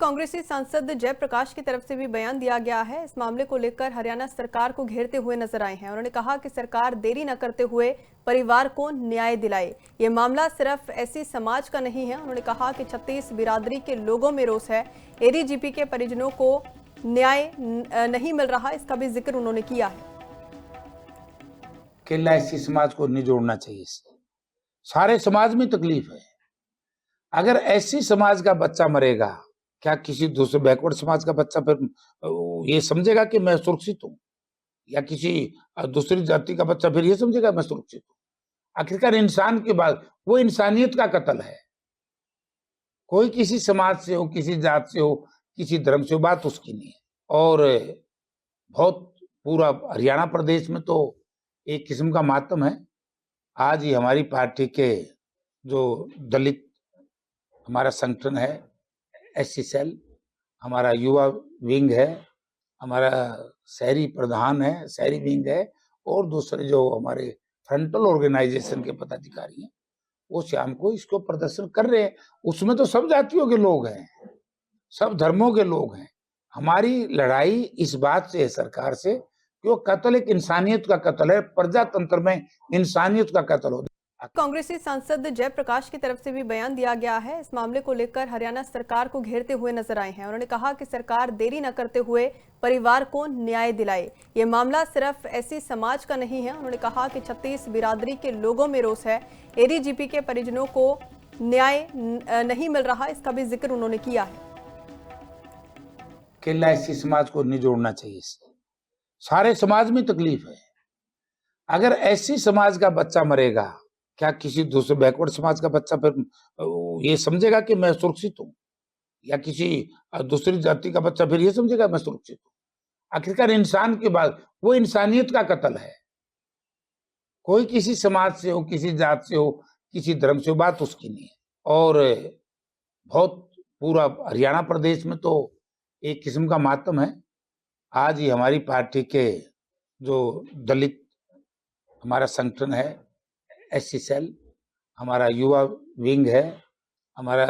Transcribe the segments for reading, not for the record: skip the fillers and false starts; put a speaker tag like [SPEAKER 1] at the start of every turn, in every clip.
[SPEAKER 1] कांग्रेसी सांसद जयप्रकाश की तरफ से भी बयान दिया गया है। इस मामले को लेकर हरियाणा सरकार को घेरते हुए नजर आए हैं। उन्होंने कहा कि सरकार देरी न करते हुए परिवार को न्याय दिलाए। ये मामला सिर्फ एससी समाज का नहीं है। उन्होंने कहा कि 36 बिरादरी के लोगों में रोष है। एडीजीपी के परिजनों को न्याय नहीं मिल रहा, इसका भी जिक्र उन्होंने किया है।
[SPEAKER 2] अकेला एससी समाज को नहीं जोड़ना चाहिए, सारे समाज में तकलीफ है। अगर एससी समाज का बच्चा मरेगा, क्या किसी दूसरे बैकवर्ड समाज का बच्चा फिर ये समझेगा कि मैं सुरक्षित हूं? या किसी दूसरी जाति का बच्चा फिर ये समझेगा मैं सुरक्षित हूं? आखिरकार इंसान के बाद वो इंसानियत का कत्ल है। कोई किसी समाज से हो, किसी जात से हो, किसी धर्म से हो, बात उसकी नहीं है। और बहुत पूरा हरियाणा प्रदेश में तो एक किस्म का मातम है। आज ही हमारी पार्टी के जो दलित हमारा संगठन है, एससी सेल, हमारा युवा विंग है, हमारा शहरी प्रधान है, शहरी विंग है, और दूसरे जो हमारे फ्रंटल ऑर्गेनाइजेशन के पदाधिकारी हैं, वो शाम को इसको प्रदर्शन कर रहे हैं। उसमें तो सब जातियों के लोग हैं, सब धर्मों के लोग हैं। हमारी लड़ाई इस बात से है सरकार से कि वो कत्ल एक इंसानियत का कत्ल है, प्रजातंत्र में इंसानियत का कत्ल हो।
[SPEAKER 1] कांग्रेसी सांसद जयप्रकाश की तरफ से भी बयान दिया गया है। इस मामले को लेकर हरियाणा सरकार को घेरते हुए नजर आए हैं। उन्होंने कहा कि सरकार देरी न करते हुए परिवार को न्याय दिलाए। ये मामला सिर्फ एससी समाज का नहीं है। उन्होंने कहा कि 36 बिरादरी के लोगों में रोष है। एडीजीपी के परिजनों को न्याय नहीं मिल रहा, इसका भी जिक्र उन्होंने किया है।
[SPEAKER 2] अकेला एससी समाज को नहीं जोड़ना चाहिए, सारे समाज में तकलीफ है। अगर एससी समाज का बच्चा मरेगा, क्या किसी दूसरे बैकवर्ड समाज का बच्चा फिर ये समझेगा कि मैं सुरक्षित हूं? या किसी दूसरी जाति का बच्चा फिर ये समझेगा मैं सुरक्षित हूं? आखिरकार इंसान के बाद वो इंसानियत का कत्ल है। कोई किसी समाज से हो, किसी जात से हो, किसी धर्म से हो, बात उसकी नहीं है। और बहुत पूरा हरियाणा प्रदेश में तो एक किस्म का मातम है। आज ही हमारी पार्टी के जो दलित हमारा संगठन है, एससी सेल, हमारा युवा विंग है, हमारा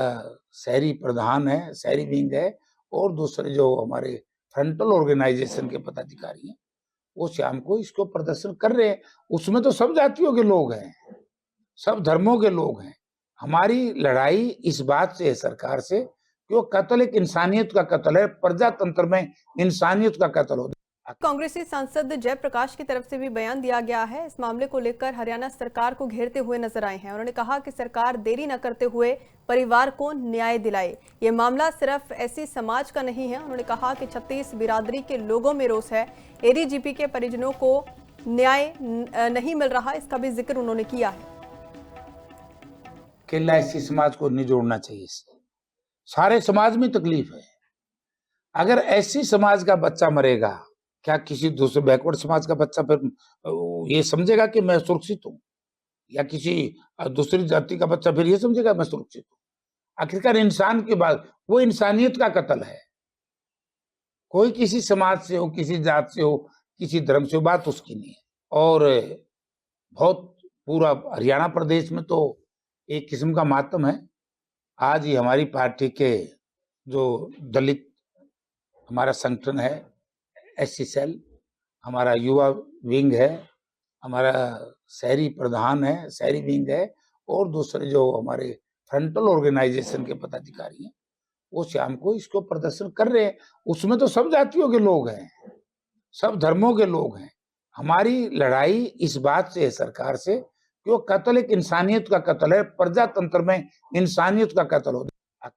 [SPEAKER 2] शहरी प्रधान है, शहरी विंग है, और दूसरे जो हमारे फ्रंटल ऑर्गेनाइजेशन के पदाधिकारी हैं, वो शाम को इसको प्रदर्शन कर रहे हैं। उसमें तो सब जातियों के लोग हैं, सब धर्मों के लोग हैं। हमारी लड़ाई इस बात से है सरकार से कि वो कत्ल एक इंसानियत का कत्ल है, प्रजातंत्र में इंसानियत का कत्ल हो।
[SPEAKER 1] कांग्रेसी सांसद जयप्रकाश की तरफ से भी बयान दिया गया है। इस मामले को लेकर हरियाणा सरकार को घेरते हुए नजर आए हैं। उन्होंने कहा कि सरकार देरी न करते हुए परिवार को न्याय दिलाए। ये मामला सिर्फ एससी समाज का नहीं है। उन्होंने कहा कि 36 बिरादरी के लोगों में रोष है। एडीजीपी के परिजनों को न्याय नहीं मिल रहा, इसका भी जिक्र उन्होंने किया है।
[SPEAKER 2] अकेला एससी समाज को नहीं जोड़ना चाहिए, सारे समाज में तकलीफ है। अगर एससी समाज का बच्चा मरेगा, क्या किसी दूसरे बैकवर्ड समाज का बच्चा फिर ये समझेगा कि मैं सुरक्षित हूं? या किसी दूसरी जाति का बच्चा फिर ये समझेगा मैं सुरक्षित हूं? आखिरकार इंसान के बाद वो इंसानियत का कत्ल है। कोई किसी समाज से हो, किसी जात से हो, किसी धर्म से हो, बात उसकी नहीं है। और बहुत पूरा हरियाणा प्रदेश में तो एक किस्म का मातम है। आज ही हमारी पार्टी के जो दलित हमारा संगठन है, एससी सेल, हमारा युवा विंग है, हमारा शहरी प्रधान है, शहरी विंग है, और दूसरे जो हमारे फ्रंटल ऑर्गेनाइजेशन के पदाधिकारी हैं, वो शाम को इसको प्रदर्शन कर रहे हैं। उसमें तो सब जातियों के लोग हैं, सब धर्मों के लोग हैं। हमारी लड़ाई इस बात से है सरकार से कि वो कत्ल एक इंसानियत का कत्ल है, प्रजातंत्र में इंसानियत का कत्ल हो।